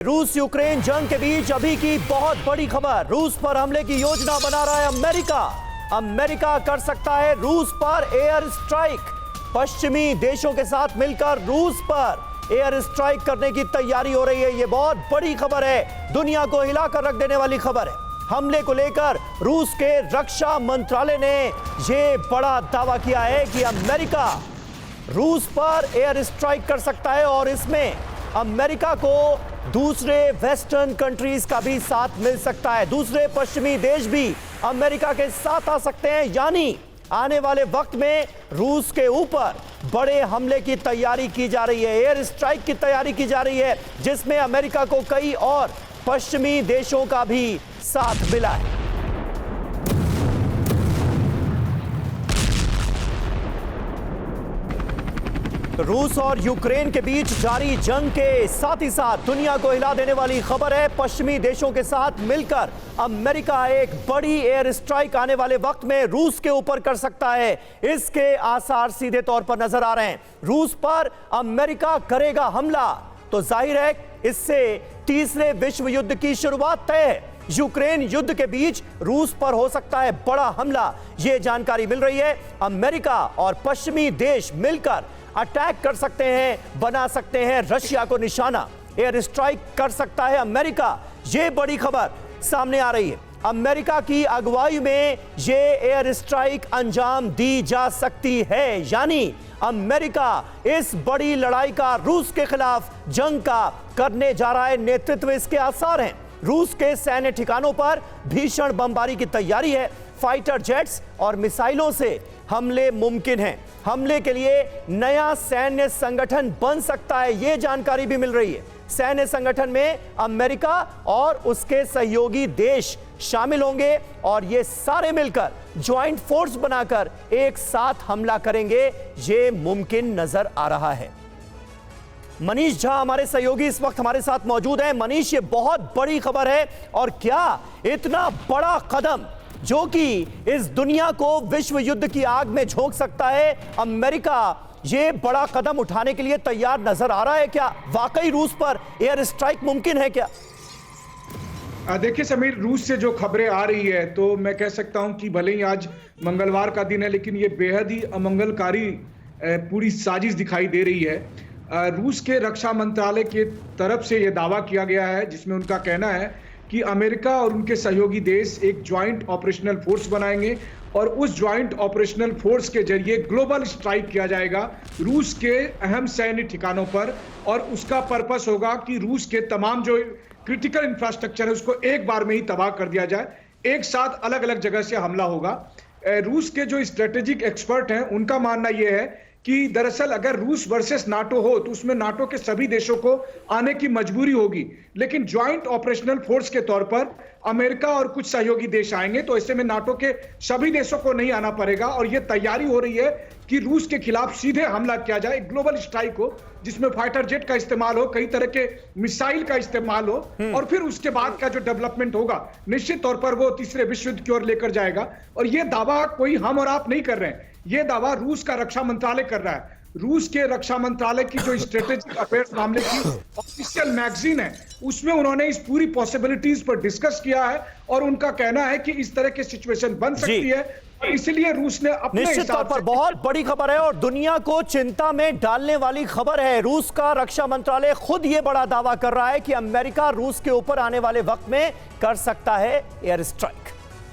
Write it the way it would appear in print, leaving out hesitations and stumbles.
रूस यूक्रेन जंग के बीच अभी की बहुत बड़ी खबर। रूस पर हमले की योजना बना रहा है अमेरिका। अमेरिका कर सकता है रूस पर एयर स्ट्राइक। पश्चिमी देशों के साथ मिलकर रूस पर एयर स्ट्राइक करने की तैयारी हो रही है। यह बहुत बड़ी खबर है, दुनिया को हिलाकर रख देने वाली खबर है। हमले को लेकर रूस के रक्षा मंत्रालय ने यह बड़ा दावा किया है कि अमेरिका रूस पर एयर स्ट्राइक कर सकता है और इसमें अमेरिका को दूसरे वेस्टर्न कंट्रीज का भी साथ मिल सकता है। दूसरे पश्चिमी देश भी अमेरिका के साथ आ सकते हैं, यानी आने वाले वक्त में रूस के ऊपर बड़े हमले की तैयारी की जा रही है, एयर स्ट्राइक की तैयारी की जा रही है, जिसमें अमेरिका को कई और पश्चिमी देशों का भी साथ मिला है। रूस और यूक्रेन के बीच जारी जंग के साथ ही साथ दुनिया को हिला देने वाली खबर है। पश्चिमी देशों के साथ मिलकर अमेरिका एक बड़ी एयर स्ट्राइक आने वाले वक्त में रूस के ऊपर कर सकता है। इसके आसार सीधे तौर पर नजर आ रहे हैं। रूस पर अमेरिका करेगा हमला तो जाहिर है इससे तीसरे विश्व युद्ध की शुरुआत तय है। यूक्रेन युद्ध के बीच रूस पर हो सकता है बड़ा हमला, यह जानकारी मिल रही है। अमेरिका और पश्चिमी देश मिलकर अटैक कर सकते हैं, बना सकते हैं रशिया को निशाना। एयर स्ट्राइक कर सकता है अमेरिका, यह बड़ी खबर सामने आ रही है। अमेरिका की अगुवाई में यह एयर स्ट्राइक अंजाम दी जा सकती है, यानी अमेरिका इस बड़ी लड़ाई का रूस के खिलाफ जंग का करने जा रहा है नेतृत्व। इसके आसार हैं। रूस के सैन्य ठिकानों पर भीषण बमबारी की तैयारी है। फाइटर जेट्स और मिसाइलों से हमले मुमकिन हैं। हमले के लिए नया सैन्य संगठन बन सकता है, यह जानकारी भी मिल रही है। सैन्य संगठन में अमेरिका और उसके सहयोगी देश शामिल होंगे और ये सारे मिलकर ज्वाइंट फोर्स बनाकर एक साथ हमला करेंगे, ये मुमकिन नजर आ रहा है। मनीष झा हमारे सहयोगी इस वक्त हमारे साथ मौजूद हैं। मनीष, ये बहुत बड़ी खबर है और क्या इतना बड़ा कदम जो कि इस दुनिया को विश्व युद्ध की आग में झोंक सकता है, अमेरिका ये बड़ा कदम उठाने के लिए तैयार नजर आ रहा है? क्या वाकई रूस पर एयर स्ट्राइक मुमकिन है क्या? देखिए समीर, रूस से जो खबरें आ रही है तो मैं कह सकता हूं कि भले ही आज मंगलवार का दिन है, लेकिन ये बेहद ही अमंगलकारी पूरी साजिश दिखाई दे रही है। रूस के रक्षा मंत्रालय की तरफ से यह दावा किया गया है, जिसमें उनका कहना है कि अमेरिका और उनके सहयोगी देश एक ज्वाइंट ऑपरेशनल फोर्स बनाएंगे और उस ज्वाइंट ऑपरेशनल फोर्स के जरिए ग्लोबल स्ट्राइक किया जाएगा रूस के अहम सैन्य ठिकानों पर। और उसका पर्पस होगा कि रूस के तमाम जो क्रिटिकल इंफ्रास्ट्रक्चर है उसको एक बार में ही तबाह कर दिया जाए। एक साथ अलग अलग जगह से हमला होगा। रूस के जो स्ट्रेटेजिक एक्सपर्ट हैं उनका मानना यह है कि दरअसल अगर रूस वर्सेस नाटो हो तो उसमें नाटो के सभी देशों को आने की मजबूरी होगी, लेकिन ज्वाइंट ऑपरेशनल फोर्स के तौर पर अमेरिका और कुछ सहयोगी देश आएंगे, तो ऐसे में नाटो के सभी देशों को नहीं आना पड़ेगा। और यह तैयारी हो रही है कि रूस के खिलाफ सीधे हमला किया जाए, ग्लोबल स्ट्राइक हो जिसमें फाइटर जेट का इस्तेमाल हो, कई तरह के मिसाइल का इस्तेमाल हो, और फिर उसके बाद का जो डेवलपमेंट होगा निश्चित तौर पर वो तीसरे विश्व युद्ध की ओर लेकर जाएगा। और यह दावा कोई हम और आप नहीं कर रहे हैं, यह दावा रूस का रक्षा मंत्रालय कर रहा है। रूस के रक्षा मंत्रालय की जो स्ट्रेटेजिक अफेयर्स मामले की ऑफिशियल मैगजीन है उसमें उन्होंने इस पूरी पॉसिबिलिटीज पर डिस्कस किया है और उनका कहना है कि इस तरह की सिचुएशन बन सकती है। इसलिए रूस ने अपने निश्चित तौर पर बहुत बड़ी खबर है और दुनिया को चिंता में डालने वाली खबर है। रूस का रक्षा मंत्रालय खुद ये बड़ा दावा कर रहा है कि अमेरिका रूस के ऊपर आने वाले वक्त में कर सकता है एयर स्ट्राइक।